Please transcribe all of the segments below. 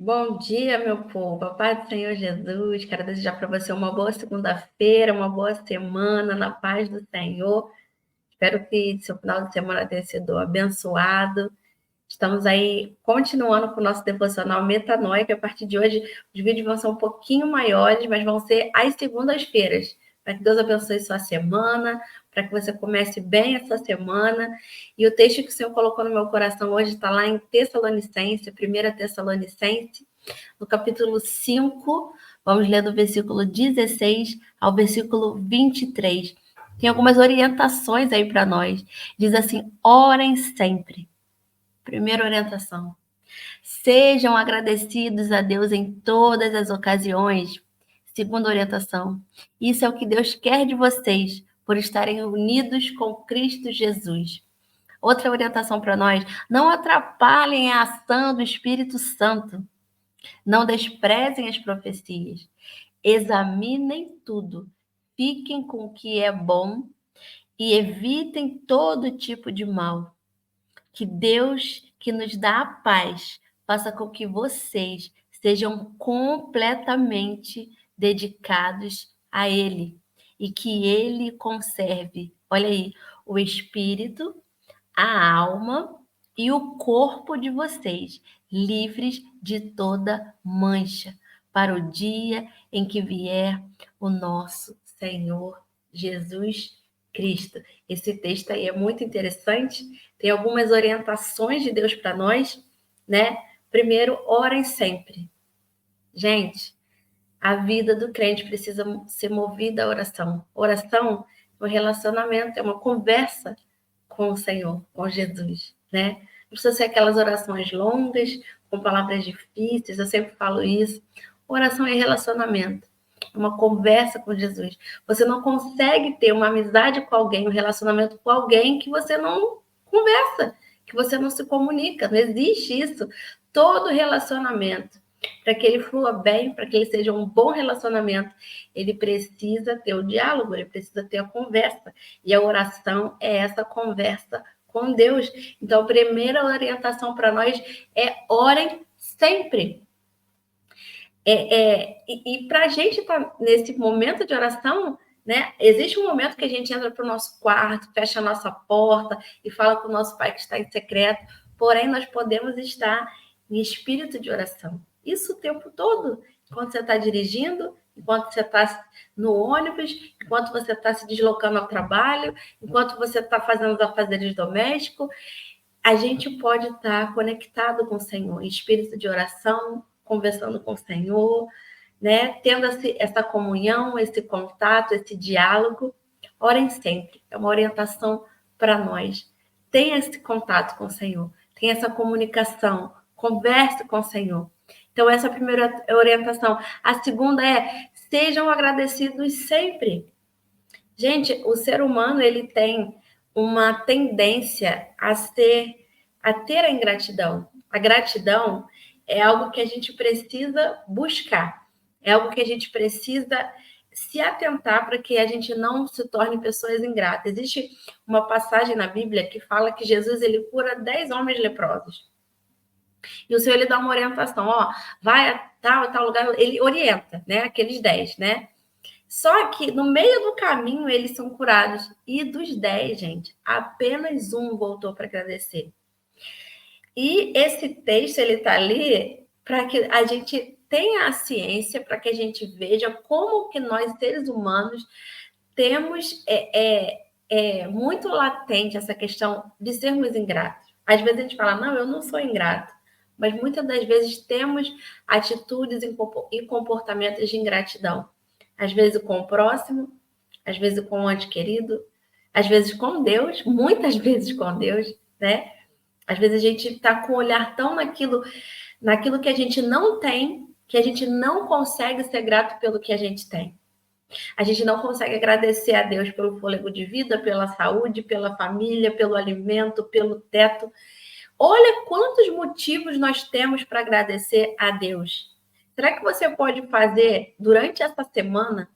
Bom dia, meu povo. A paz do Senhor Jesus. Quero desejar para você uma boa segunda-feira, uma boa semana na paz do Senhor. Espero que seu final de semana tenha sido abençoado. Estamos aí continuando com o nosso devocional Metanoia, que a partir de hoje os vídeos vão ser um pouquinho maiores, mas vão ser às segundas-feiras. Para que Deus abençoe sua semana, para que você comece bem essa semana. E o texto que o Senhor colocou no meu coração hoje está lá em Tessalonicense, 1 Tessalonicense, no capítulo 5, vamos ler do versículo 16 ao versículo 23. Tem algumas orientações aí para nós. Diz assim: orem sempre. Primeira orientação. Sejam agradecidos a Deus em todas as ocasiões. Segunda orientação. Isso é o que Deus quer de vocês, por estarem unidos com Cristo Jesus. Outra orientação para nós: não atrapalhem a ação do Espírito Santo. Não desprezem as profecias. Examinem tudo. Fiquem com o que é bom e evitem todo tipo de mal. Que Deus, que nos dá a paz, faça com que vocês sejam completamente dedicados a Ele e que Ele conserve, olha aí, o espírito, a alma e o corpo de vocês, livres de toda mancha, para o dia em que vier o nosso Senhor Jesus Cristo. Esse texto aí é muito interessante, tem algumas orientações de Deus para nós, né? Primeiro, orem sempre. Gente, a vida do crente precisa ser movida à oração. Oração é um relacionamento, é uma conversa com o Senhor, com Jesus, né? Não precisa ser aquelas orações longas, com palavras difíceis, eu sempre falo isso. Oração é relacionamento, é uma conversa com Jesus. Você não consegue ter uma amizade com alguém, um relacionamento com alguém que você não conversa, que você não se comunica. Não existe isso. Todo relacionamento, para que ele flua bem, para que ele seja um bom relacionamento, ele precisa ter o diálogo, ele precisa ter a conversa. E a oração é essa conversa com Deus. Então, a primeira orientação para nós é orem sempre. E para a gente estar tá nesse momento de oração, né? Existe um momento que a gente entra para o nosso quarto, fecha a nossa porta e fala com o nosso Pai que está em secreto. Porém, nós podemos estar em espírito de oração. Isso o tempo todo. Enquanto você está dirigindo, enquanto você está no ônibus, enquanto você está se deslocando ao trabalho, enquanto você está fazendo os afazeres domésticos, a gente pode estar conectado com o Senhor, em espírito de oração, conversando com o Senhor, né? Tendo essa comunhão, esse contato, esse diálogo. Orem sempre, é uma orientação para nós. Tenha esse contato com o Senhor, tenha essa comunicação, converse com o Senhor. Então, essa é a primeira orientação. A segunda é: sejam agradecidos sempre. Gente, o ser humano ele tem uma tendência a ter a ingratidão. A gratidão é algo que a gente precisa buscar, é algo que a gente precisa se atentar para que a gente não se torne pessoas ingratas. Existe uma passagem na Bíblia que fala que Jesus ele cura 10 homens leprosos. E o Senhor ele dá uma orientação, ó, vai a tal lugar, ele orienta, né, aqueles 10, né? Só que no meio do caminho eles são curados. E dos 10, gente, apenas um voltou para agradecer. E esse texto, ele está ali para que a gente tenha a ciência, para que a gente veja como que nós, seres humanos, temos muito latente essa questão de sermos ingratos. Às vezes a gente fala, não, eu não sou ingrato. Mas muitas das vezes temos atitudes e comportamentos de ingratidão. Às vezes com o próximo, às vezes com o ente querido, às vezes com Deus, muitas vezes com Deus, né? Às vezes a gente está com o olhar tão naquilo que a gente não tem, que a gente não consegue ser grato pelo que a gente tem. A gente não consegue agradecer a Deus pelo fôlego de vida, pela saúde, pela família, pelo alimento, pelo teto. Olha quantos motivos nós temos para agradecer a Deus. Será que você pode fazer, durante essa semana,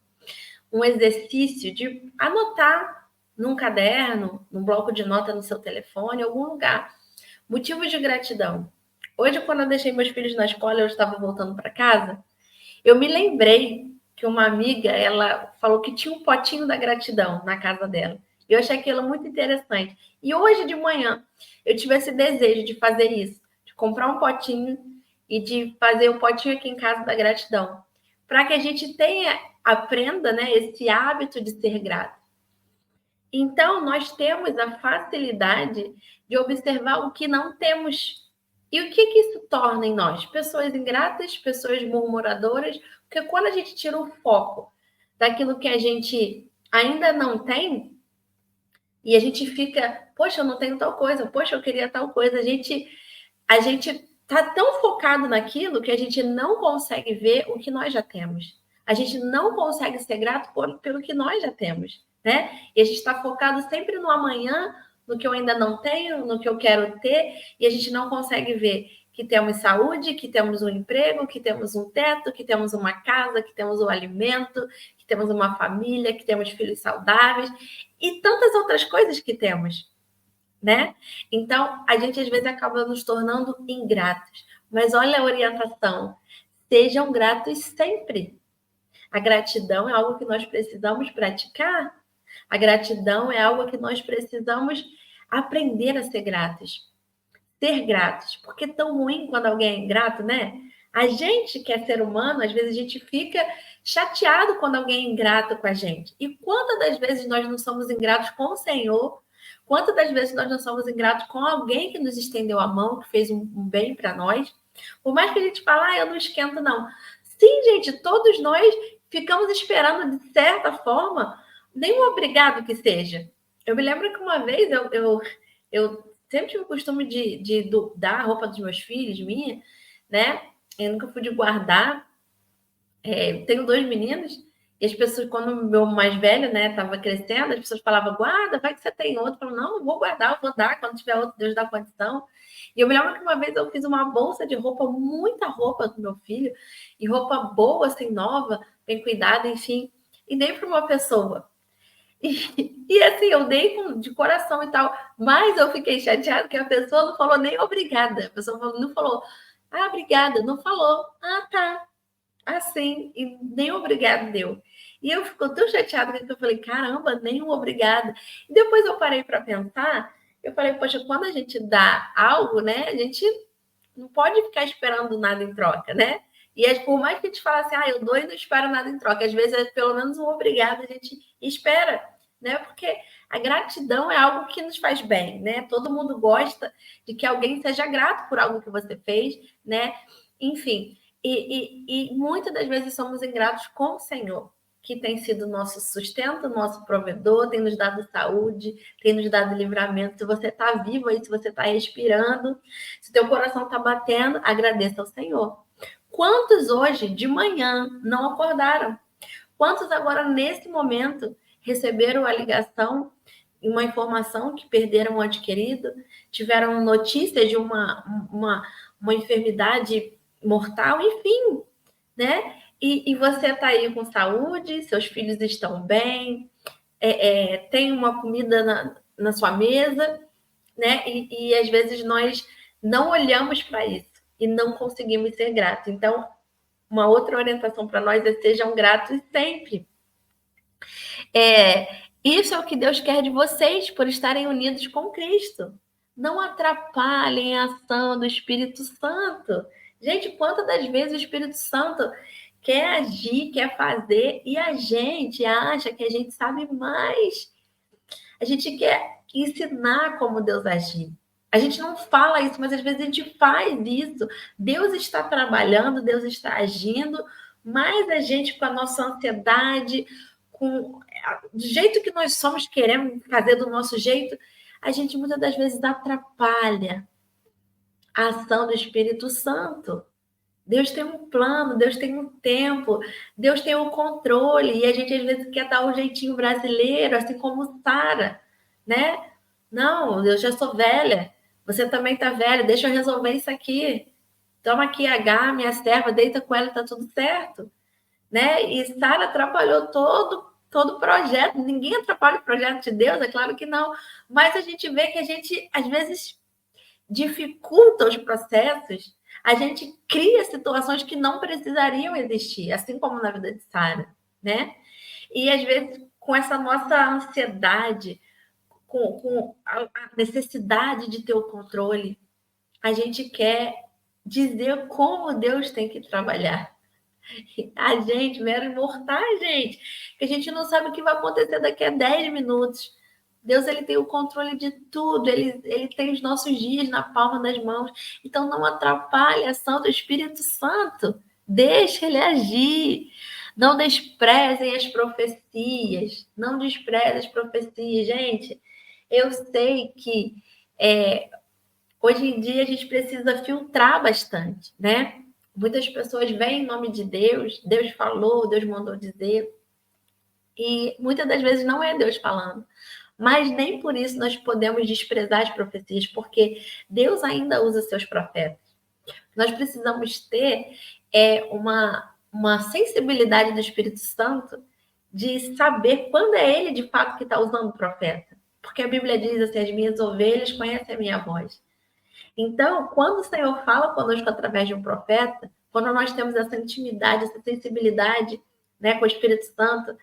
um exercício de anotar num caderno, num bloco de nota no seu telefone, em algum lugar, motivos de gratidão? Hoje, quando eu deixei meus filhos na escola, eu estava voltando para casa, eu me lembrei que uma amiga, ela falou que tinha um potinho da gratidão na casa dela. Eu achei aquilo muito interessante. E hoje de manhã, eu tive esse desejo de fazer isso, de comprar um potinho e de fazer o potinho aqui em casa da gratidão, para que a gente aprenda, né, esse hábito de ser grato. Então, nós temos a facilidade de observar o que não temos. E o que isso torna em nós? Pessoas ingratas, pessoas murmuradoras, porque quando a gente tira o foco daquilo que a gente ainda não tem, e a gente fica, poxa, eu não tenho tal coisa, poxa, eu queria tal coisa, a gente tá tão focado naquilo que a gente não consegue ver o que nós já temos. A gente não consegue ser grato pelo que nós já temos, né? E a gente está focado sempre no amanhã, no que eu ainda não tenho, no que eu quero ter, e a gente não consegue ver que temos saúde, que temos um emprego, que temos um teto, que temos uma casa, que temos um alimento, que temos uma família, que temos filhos saudáveis e tantas outras coisas que temos, né? Então, a gente às vezes acaba nos tornando ingratos. Mas olha a orientação: sejam gratos sempre. A gratidão é algo que nós precisamos praticar. A gratidão é algo que nós precisamos aprender a ser gratos. Ser gratos. Porque é tão ruim quando alguém é ingrato, né? A gente que é ser humano, às vezes a gente fica chateado quando alguém é ingrato com a gente. E quantas das vezes nós não somos ingratos com o Senhor? Quantas das vezes nós não somos ingratos com alguém que nos estendeu a mão, que fez um bem para nós? Por mais que a gente fale, eu não esquento, não. Sim, gente, todos nós ficamos esperando, de certa forma, nem um obrigado que seja. Eu me lembro que uma vez eu sempre tive o costume de dar a roupa dos meus filhos, minha, né? Eu nunca pude guardar. Tenho 2 meninos, e as pessoas, quando o meu mais velho, né, estava crescendo, as pessoas falavam, guarda, vai que você tem outro. Eu falava, não vou guardar, eu vou dar, quando tiver outro, Deus dá condição. E eu me lembro que uma vez eu fiz uma bolsa de roupa, muita roupa do meu filho, e roupa boa, assim, nova, bem cuidada, enfim, e dei para uma pessoa. E assim, eu dei de coração e tal, mas eu fiquei chateada que a pessoa não falou nem obrigada. A pessoa não falou, ah, obrigada, não falou, ah, tá, assim, e nem obrigado deu. E eu fico tão chateada que eu falei, caramba, nem um obrigado. E depois eu parei para pensar, eu falei, poxa, quando a gente dá algo, né, a gente não pode ficar esperando nada em troca, né? E por mais que a gente fale assim, eu dou e não espero nada em troca, às vezes é pelo menos um obrigado a gente espera, né? Porque a gratidão é algo que nos faz bem, né? Todo mundo gosta de que alguém seja grato por algo que você fez, né? Enfim, e muitas das vezes somos ingratos com o Senhor, que tem sido nosso sustento, nosso provedor, tem nos dado saúde, tem nos dado livramento. Se você está vivo aí, se você está respirando, se teu coração está batendo, agradeça ao Senhor. Quantos hoje, de manhã, não acordaram? Quantos agora, nesse momento, receberam a ligação, uma informação que perderam um ente querido, tiveram notícias de uma enfermidade mortal, enfim, né? E você está aí com saúde, seus filhos estão bem, tem uma comida na sua mesa, né? E às vezes nós não olhamos para isso e não conseguimos ser gratos. Então, uma outra orientação para nós é sejam gratos sempre. Isso é o que Deus quer de vocês, por estarem unidos com Cristo. Não atrapalhem a ação do Espírito Santo. Gente, quantas das vezes o Espírito Santo quer agir, quer fazer, e a gente acha que a gente sabe mais. A gente quer ensinar como Deus agir. A gente não fala isso, mas às vezes a gente faz isso. Deus está trabalhando, Deus está agindo, mas a gente, com a nossa ansiedade, do jeito que nós somos, queremos fazer do nosso jeito, a gente muitas das vezes atrapalha a ação do Espírito Santo. Deus tem um plano, Deus tem um tempo, Deus tem um controle, e a gente às vezes quer dar um jeitinho brasileiro, assim como Sara, né? Não, eu já sou velha, você também tá velha, deixa eu resolver isso aqui. Toma aqui minha serva, deita com ela, tá tudo certo, né? E Sara atrapalhou todo o projeto. Ninguém atrapalha o projeto de Deus, é claro que não. Mas a gente vê que a gente às vezes dificulta os processos, a gente cria situações que não precisariam existir, assim como na vida de Sara, né? E às vezes, com essa nossa ansiedade, com a necessidade de ter o controle, a gente quer dizer como Deus tem que trabalhar. A gente, meros mortais, gente, que a gente não sabe o que vai acontecer daqui a 10 minutos. Deus, ele tem o controle de tudo, ele tem os nossos dias na palma das mãos. Então, não atrapalhe a ação do Espírito Santo. Deixe ele agir. Não desprezem as profecias. Não desprezem as profecias. Gente, eu sei que hoje em dia a gente precisa filtrar bastante, né? Muitas pessoas veem em nome de Deus, Deus falou, Deus mandou dizer, e muitas das vezes não é Deus falando. Mas nem por isso nós podemos desprezar as profecias, porque Deus ainda usa seus profetas. Nós precisamos ter uma sensibilidade do Espírito Santo de saber quando é ele de fato que está usando o profeta. Porque a Bíblia diz assim: as minhas ovelhas conhecem a minha voz. Então, quando o Senhor fala conosco através de um profeta, quando nós temos essa intimidade, essa sensibilidade, né, com o Espírito Santo,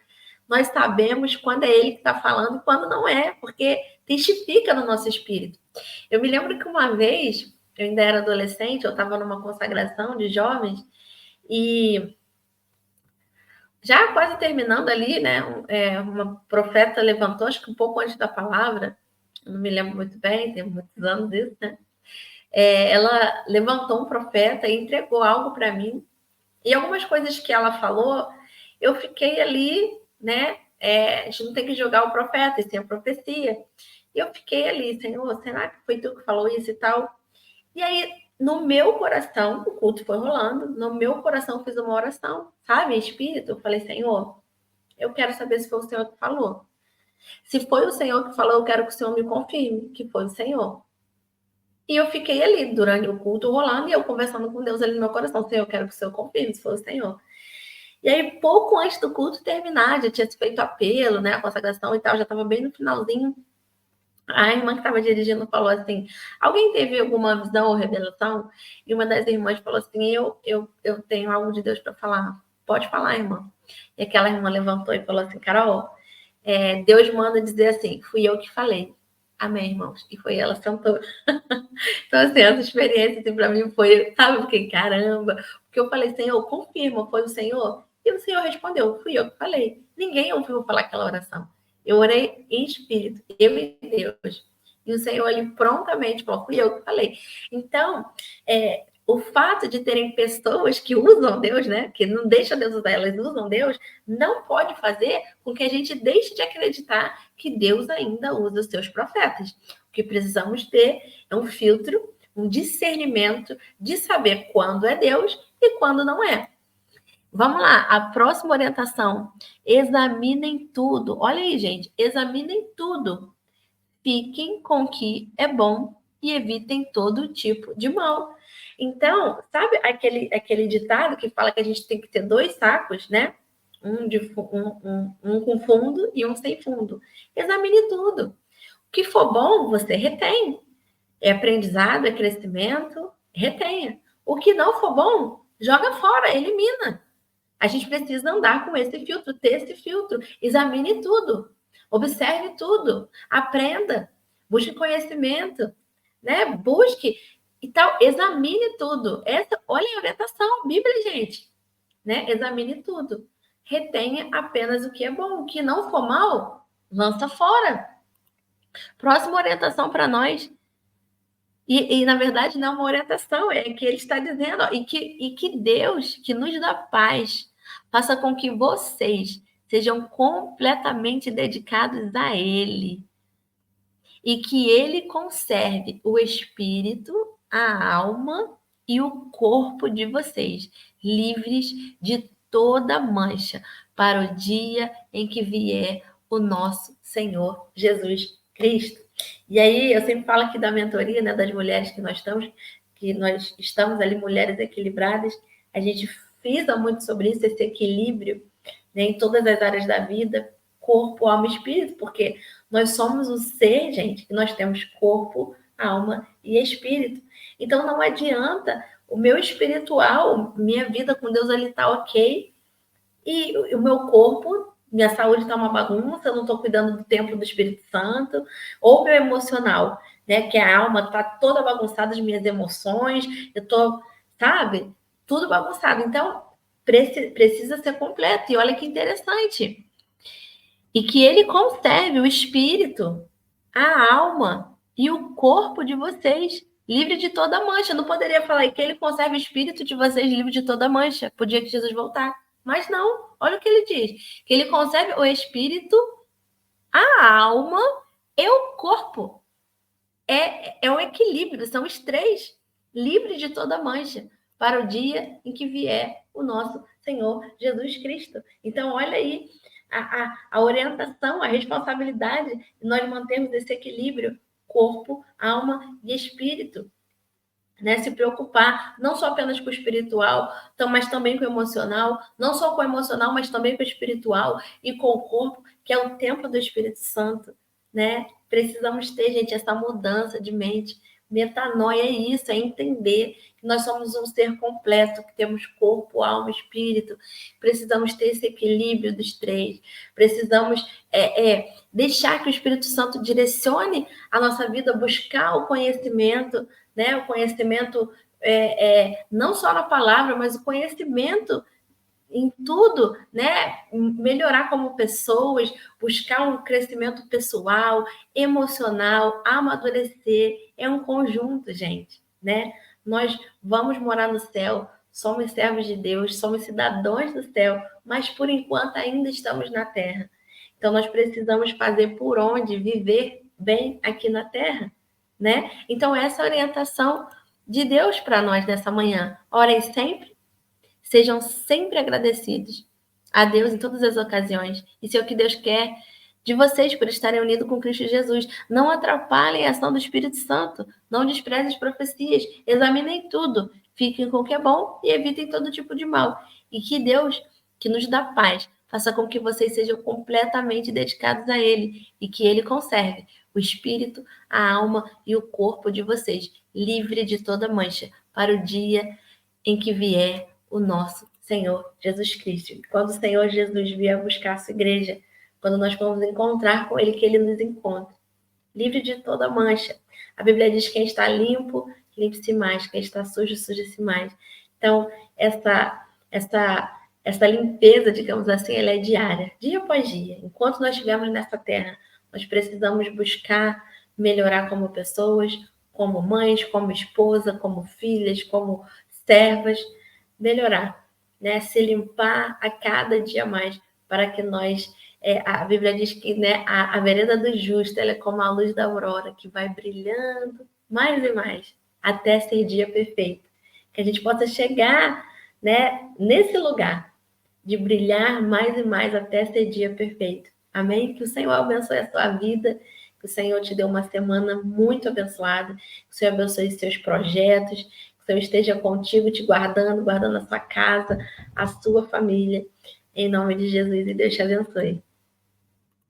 nós sabemos quando é ele que está falando e quando não é, porque testifica no nosso espírito. Eu me lembro que uma vez, eu ainda era adolescente, eu estava numa consagração de jovens, e já quase terminando ali, né, uma profeta levantou, acho que um pouco antes da palavra, não me lembro muito bem, tem muitos anos isso, né? Ela levantou um profeta e entregou algo para mim. E algumas coisas que ela falou, eu fiquei ali, né? A gente não tem que jogar o profeta, isso é a profecia. E eu fiquei ali, Senhor, será que foi tu que falou isso e tal? E aí, no meu coração, o culto foi rolando, no meu coração eu fiz uma oração, sabe? Em espírito, eu falei, Senhor, eu quero saber se foi o Senhor que falou. Se foi o Senhor que falou, eu quero que o Senhor me confirme que foi o Senhor. E eu fiquei ali durante o culto rolando e eu conversando com Deus ali no meu coração. Senhor, eu quero que o Senhor confirme se for o Senhor. E aí, pouco antes do culto terminar, já tinha feito apelo, né? A consagração e tal, já estava bem no finalzinho. A irmã que estava dirigindo falou assim: alguém teve alguma visão ou revelação? E uma das irmãs falou assim: eu tenho algo de Deus para falar. Pode falar, irmã. E aquela irmã levantou e falou assim: Carol, Deus manda dizer assim: fui eu que falei. Amém, irmãos. E foi ela, sentou. Então, assim, essa experiência, assim, para mim foi, sabe, eu fiquei, caramba, porque eu falei, Senhor, confirma, foi o Senhor? E o Senhor respondeu, fui eu que falei. Ninguém ouviu falar aquela oração. Eu orei em espírito, eu e Deus. E o Senhor, ele prontamente falou, fui eu que falei. Então, o fato de terem pessoas que usam Deus, né, que não deixam Deus usar, elas usam Deus, não pode fazer com que a gente deixe de acreditar que Deus ainda usa os seus profetas. O que precisamos ter é um filtro, um discernimento de saber quando é Deus e quando não é. Vamos lá, a próxima orientação. Examinem tudo. Olha aí, gente, examinem tudo. Fiquem com o que é bom e evitem todo tipo de mal. Então, sabe aquele ditado que fala que a gente tem que ter 2 sacos, né? Um com fundo e um sem fundo. Examine tudo. O que for bom, você retém. É aprendizado, é crescimento, retenha. O que não for bom, joga fora, elimina. A gente precisa andar com esse filtro, ter esse filtro. Examine tudo, observe tudo, aprenda, busque conhecimento, né? Busque e tal, examine tudo. Olha a orientação, Bíblia, gente, né? Examine tudo. Retenha apenas o que é bom, o que não for mal, lança fora. Próxima orientação para nós. E, na verdade, não é uma orientação, é que ele está dizendo, ó, e que Deus, que nos dá paz, faça com que vocês sejam completamente dedicados a Ele. E que Ele conserve o espírito, a alma e o corpo de vocês, livres de toda mancha, para o dia em que vier o nosso Senhor Jesus Cristo. E aí, eu sempre falo aqui da mentoria, né, das mulheres que nós estamos ali, mulheres equilibradas, a gente frisa muito sobre isso, esse equilíbrio, né, em todas as áreas da vida, corpo, alma e espírito, porque nós somos o ser, gente, que nós temos corpo, alma e espírito. Então não adianta o meu espiritual, minha vida com Deus ali tá ok, e o meu corpo, minha saúde está uma bagunça, eu não estou cuidando do templo do Espírito Santo, ou meu emocional, né? Que a alma está toda bagunçada, as minhas emoções, eu estou, sabe? Tudo bagunçado. Então, precisa ser completo. E olha que interessante. E que ele conserve o espírito, a alma e o corpo de vocês livre de toda mancha. Eu não poderia falar que ele conserve o espírito de vocês livre de toda mancha, pro dia que Jesus voltar. Mas não, olha o que ele diz: que ele conserve o espírito, a alma e o corpo. É um equilíbrio, são os três, livres de toda mancha, para o dia em que vier o nosso Senhor Jesus Cristo. Então, olha aí a orientação, a responsabilidade de nós mantermos esse equilíbrio, corpo, alma e espírito. Né, se preocupar não só apenas com o espiritual, mas também com o emocional, não só com o emocional, mas também com o espiritual e com o corpo, que é o templo do Espírito Santo, né? Precisamos ter, gente, essa mudança de mente. Metanoia é isso, é entender que nós somos um ser completo, que temos corpo, alma, espírito. Precisamos ter esse equilíbrio dos três. Precisamos deixar que o Espírito Santo direcione a nossa vida, buscar o conhecimento, né? O conhecimento não só na palavra, mas o conhecimento em tudo, né? Melhorar como pessoas, buscar um crescimento pessoal, emocional, amadurecer. É um conjunto, gente, né? Nós vamos morar no céu, somos servos de Deus, somos cidadãos do céu, mas por enquanto ainda estamos na terra. Então nós precisamos fazer por onde viver bem aqui na terra, né? Então essa é a orientação de Deus para nós nessa manhã. Orem sempre, sejam sempre agradecidos a Deus em todas as ocasiões. Isso é o que Deus quer de vocês por estarem unidos com Cristo Jesus. Não atrapalhem a ação do Espírito Santo. Não desprezem as profecias. Examinem tudo. Fiquem com o que é bom e evitem todo tipo de mal. E que Deus, que nos dá paz, faça com que vocês sejam completamente dedicados a Ele e que Ele conserve o espírito, a alma e o corpo de vocês, livre de toda mancha, para o dia em que vier o nosso Senhor Jesus Cristo. Quando o Senhor Jesus vier buscar a sua igreja, quando nós vamos encontrar com Ele, que Ele nos encontre, livre de toda mancha. A Bíblia diz que quem está limpo, limpe-se mais. Quem está sujo, suje-se mais. Então, essa limpeza, digamos assim, ela é diária, dia após dia. Enquanto nós estivermos nessa terra, nós precisamos buscar melhorar como pessoas, como mães, como esposa, como filhas, como servas, melhorar, né? Se limpar a cada dia mais, para que nós... a Bíblia diz que, né, a vereda do justo ela é como a luz da aurora, que vai brilhando mais e mais, até ser dia perfeito. Que a gente possa chegar, né, nesse lugar, de brilhar mais e mais até ser dia perfeito. Amém? Que o Senhor abençoe a sua vida, que o Senhor te dê uma semana muito abençoada, que o Senhor abençoe os seus projetos, que o Senhor esteja contigo, te guardando, guardando a sua casa, a sua família. Em nome de Jesus, e Deus te abençoe.